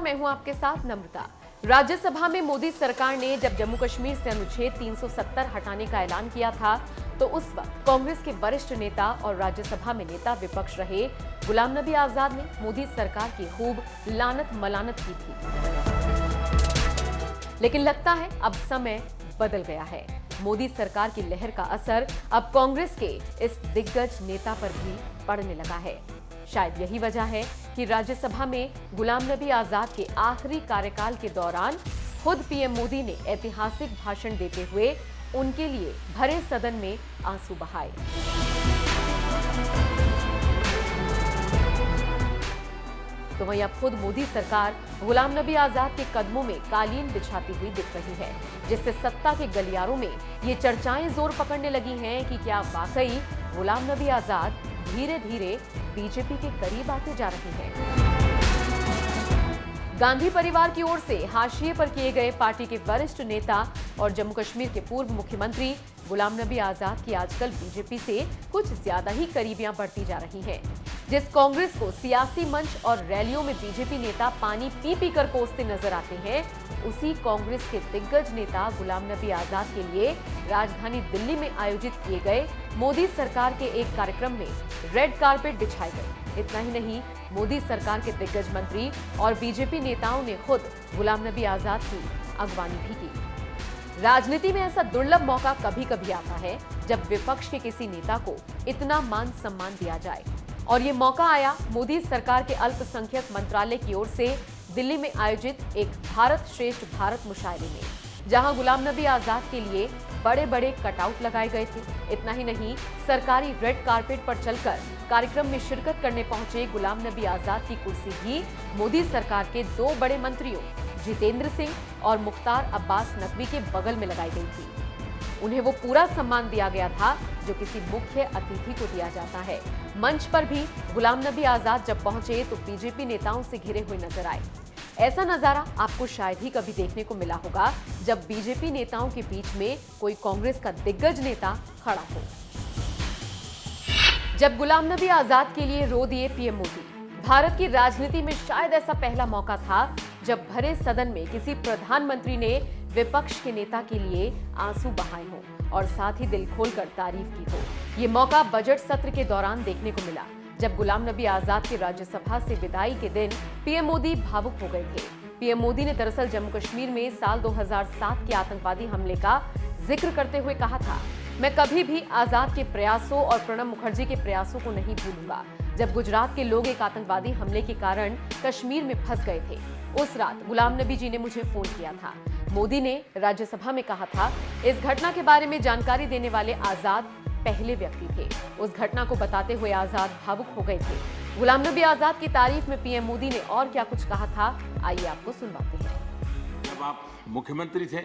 नमस्कार, मैं हूं आपके साथ नम्रता। राज्यसभा में मोदी सरकार ने जब जम्मू कश्मीर से अनुच्छेद 370 हटाने का ऐलान किया था, तो उस वक्त कांग्रेस के वरिष्ठ नेता और राज्यसभा में नेता विपक्ष रहे गुलाम नबी आजाद ने मोदी सरकार की खूब लानत मलानत की थी। लेकिन लगता है अब समय बदल गया है। मोदी सरकार की लहर का असर अब कांग्रेस के इस दिग्गज नेता पर भी पड़ने लगा है। शायद यही वजह है कि राज्यसभा में गुलाम नबी आजाद के आखिरी कार्यकाल के दौरान खुद पीएम मोदी ने ऐतिहासिक भाषण देते हुए उनके लिए भरे सदन में आंसू बहाए। तो वहीं अब खुद मोदी सरकार गुलाम नबी आजाद के कदमों में कालीन बिछाती हुई दिख रही है, जिससे सत्ता के गलियारों में ये चर्चाएं जोर पकड़ने लगी हैं कि क्या वाकई गुलाम नबी आजाद धीरे धीरे बीजेपी के करीब आते जा रहे हैं। गांधी परिवार की ओर से हाशिए पर किए गए पार्टी के वरिष्ठ नेता और जम्मू कश्मीर के पूर्व मुख्यमंत्री गुलाम नबी आजाद की आजकल बीजेपी से कुछ ज्यादा ही करीबियां बढ़ती जा रही हैं। जिस कांग्रेस को सियासी मंच और रैलियों में बीजेपी नेता पानी पी पी कर कोसते नजर आते हैं, उसी कांग्रेस के दिग्गज नेता गुलाम नबी आजाद के लिए राजधानी दिल्ली में आयोजित किए गए मोदी सरकार के एक कार्यक्रम में रेड कारपेट बिछाए गए। इतना ही नहीं, मोदी सरकार के दिग्गज मंत्री और बीजेपी नेताओं ने खुद गुलाम नबी आजाद की अगवानी भी की। राजनीति में ऐसा दुर्लभ मौका कभी कभी आता है जब विपक्ष के किसी नेता को इतना मान सम्मान दिया जाए, और ये मौका आया मोदी सरकार के अल्पसंख्यक मंत्रालय की ओर से दिल्ली में आयोजित एक भारत श्रेष्ठ भारत मुशायरे में, जहां गुलाम नबी आजाद के लिए बड़े बड़े कटआउट लगाए गए थे। इतना ही नहीं, सरकारी रेड कारपेट पर चलकर कार्यक्रम में शिरकत करने पहुंचे गुलाम नबी आजाद की कुर्सी भी मोदी सरकार के दो बड़े मंत्रियों जितेंद्र सिंह और मुख्तार अब्बास नकवी के बगल में लगाई गई थी। उन्हें वो पूरा सम्मान दिया गया था जो किसी मुख्य अतिथि को दिया जाता है। मंच पर भी गुलाम नबी आजाद जब पहुंचे तो बीजेपी नेताओं से घिरे हुए नजर आए। ऐसा नजारा आपको शायद ही कभी देखने को मिला होगा जब बीजेपी नेताओं के बीच में कोई कांग्रेस का दिग्गज नेता खड़ा हो। जब गुलाम नबी आजाद के लिए रो दिए पीएम मोदी, भारत की राजनीति में शायद ऐसा पहला मौका था जब भरे सदन में किसी प्रधानमंत्री ने विपक्ष के नेता के लिए आंसू बहाए हों और साथ ही दिल खोलकर तारीफ की हो। ये मौका बजट सत्र के दौरान देखने को मिला, जब गुलाम नबी आजाद की राज्यसभा से विदाई के दिन पीएम मोदी भावुक हो गए थे। पीएम मोदी ने दरअसल जम्मू कश्मीर में साल 2007 के आतंकवादी हमले का जिक्र करते हुए कहा था, मैं कभी भी आजाद के प्रयासों और प्रणब मुखर्जी के प्रयासों को नहीं भूलूंगा। जब गुजरात के लोग एक आतंकवादी हमले के कारण कश्मीर में फंस गए थे, उस रात गुलाम नबी जी ने मुझे फोन किया था। मोदी ने राज्यसभा में कहा था, इस घटना के बारे में जानकारी देने वाले आजाद पहले व्यक्ति थे। उस घटना को बताते हुए आजाद भावुक हो गए थे। गुलाम नबी आजाद की तारीफ में पीएम मोदी ने और क्या कुछ कहा था, आइए आपको सुनवाते हैं। जब आप मुख्यमंत्री थे,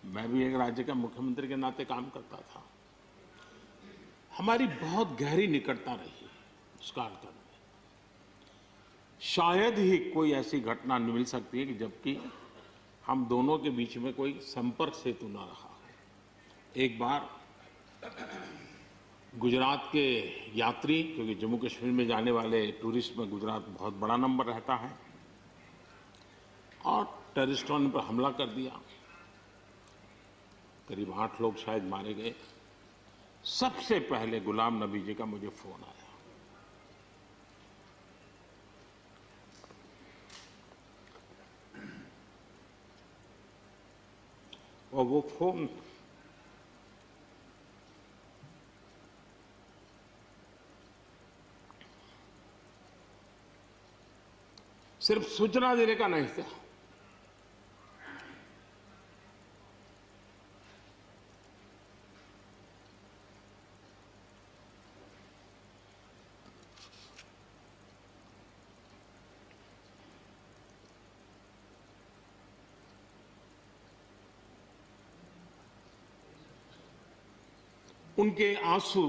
मैं भी एक राज्य का मुख्यमंत्री के नाते काम करता था। हमारी बहुत गहरी निकटता रही उस कालखंड में। शायद ही कोई ऐसी घटना मिल सकती है कि जबकि हम दोनों के बीच में कोई संपर्क सेतु ना रहा। एक बार गुजरात के यात्री, क्योंकि जम्मू कश्मीर में जाने वाले टूरिस्ट में गुजरात बहुत बड़ा नंबर रहता है, और टेररिस्टों ने पर हमला कर दिया। करीब 8 लोग शायद मारे गए। सबसे पहले गुलाम नबी जी का मुझे फोन आया। और वो फोन सिर्फ सूचना देने का नहीं था, उनके आंसू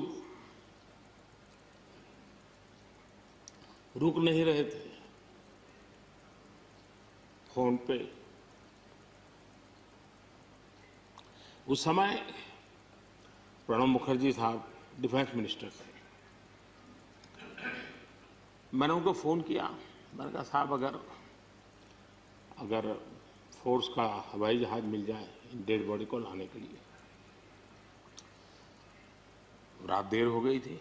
रुक नहीं रहे थे। फोन पे उस समय प्रणब मुखर्जी साहब डिफेंस मिनिस्टर थे। मैंने उनको फोन किया, मैंने कहा साहब अगर अगर फोर्स का हवाई जहाज मिल जाए इन डेड बॉडी को लाने के लिए। रात देर हो गई थी।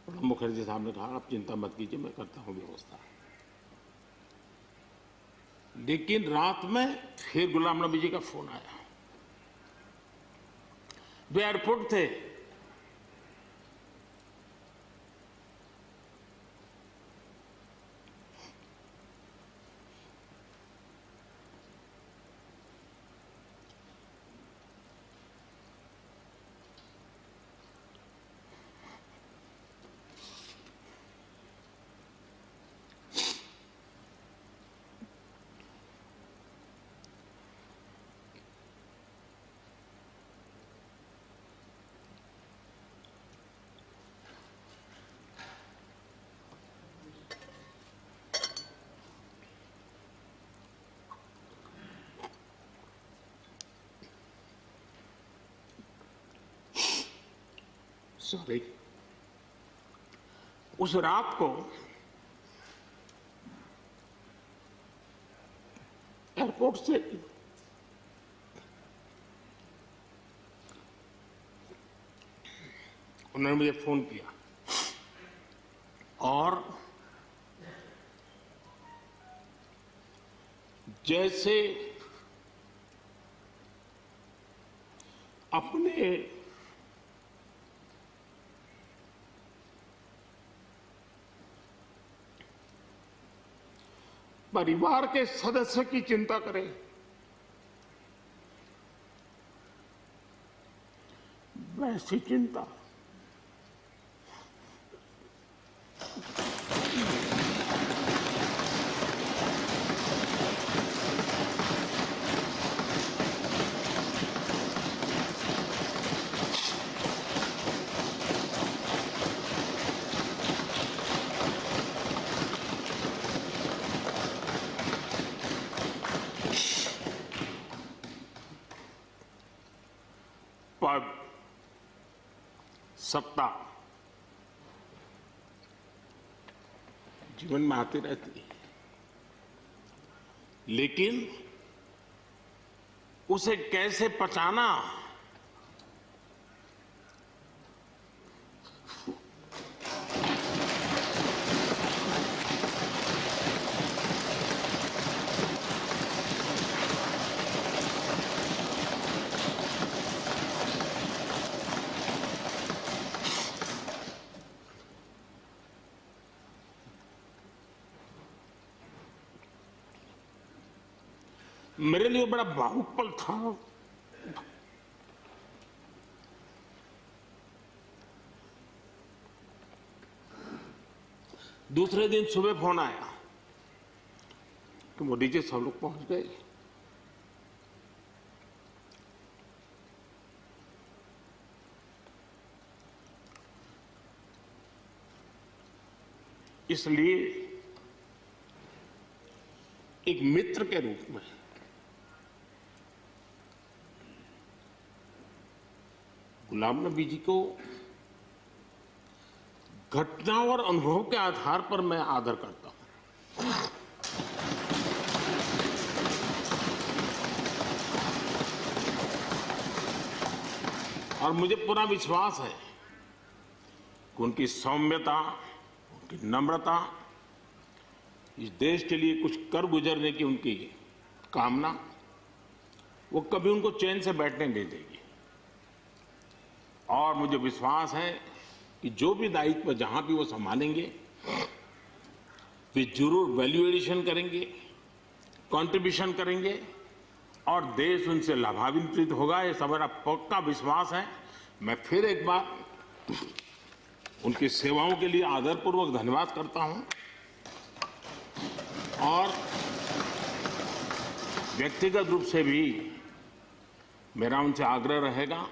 प्रणब मुखर्जी साहब ने कहा आप चिंता मत कीजिए, मैं करता हूं व्यवस्था। लेकिन रात में फिर गुलाम नबी जी का फोन आया। वे एयरपोर्ट थे। सॉरी, उस रात को एयरपोर्ट से उन्होंने मुझे फोन किया और जैसे अपने परिवार के सदस्य की चिंता करें, वैसी चिंता पद, सत्ता जीवन में आती रहती है, लेकिन उसे कैसे पचाना, मेरे लिए बड़ा भावुक पल था। दूसरे दिन सुबह फोन आया कि मोदी जी सब लोग पहुंच गए। इसलिए एक मित्र के रूप में गुलाम नबी जी को घटना और अनुभव के आधार पर मैं आदर करता हूं। और मुझे पूरा विश्वास है कि उनकी सौम्यता, उनकी नम्रता, इस देश के लिए कुछ कर गुजरने की उनकी कामना, वो कभी उनको चैन से बैठने नहीं देगी। और मुझे विश्वास है कि जो भी दायित्व जहां भी वो संभालेंगे, वे जरूर वैल्यू एडिशन करेंगे, कंट्रीब्यूशन करेंगे और देश उनसे लाभान्वित होगा। ये मेरा पक्का विश्वास है। मैं फिर एक बार उनकी सेवाओं के लिए आदरपूर्वक धन्यवाद करता हूं और व्यक्तिगत रूप से भी मेरा उनसे आग्रह रहेगा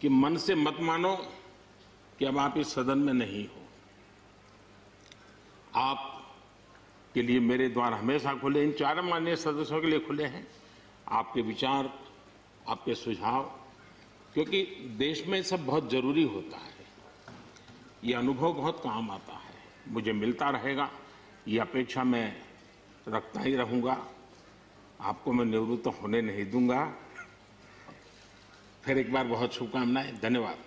कि मन से मत मानो कि अब आप इस सदन में नहीं हो। आप के लिए मेरे द्वार हमेशा खुले, इन चारों माननीय सदस्यों के लिए खुले हैं। आपके विचार, आपके सुझाव, क्योंकि देश में सब बहुत जरूरी होता है। ये अनुभव बहुत काम आता है, मुझे मिलता रहेगा। ये अपेक्षा मैं रखता ही रहूंगा। आपको मैं निवृत्त होने नहीं दूंगा। फिर एक बार बहुत शुभकामनाएं। धन्यवाद।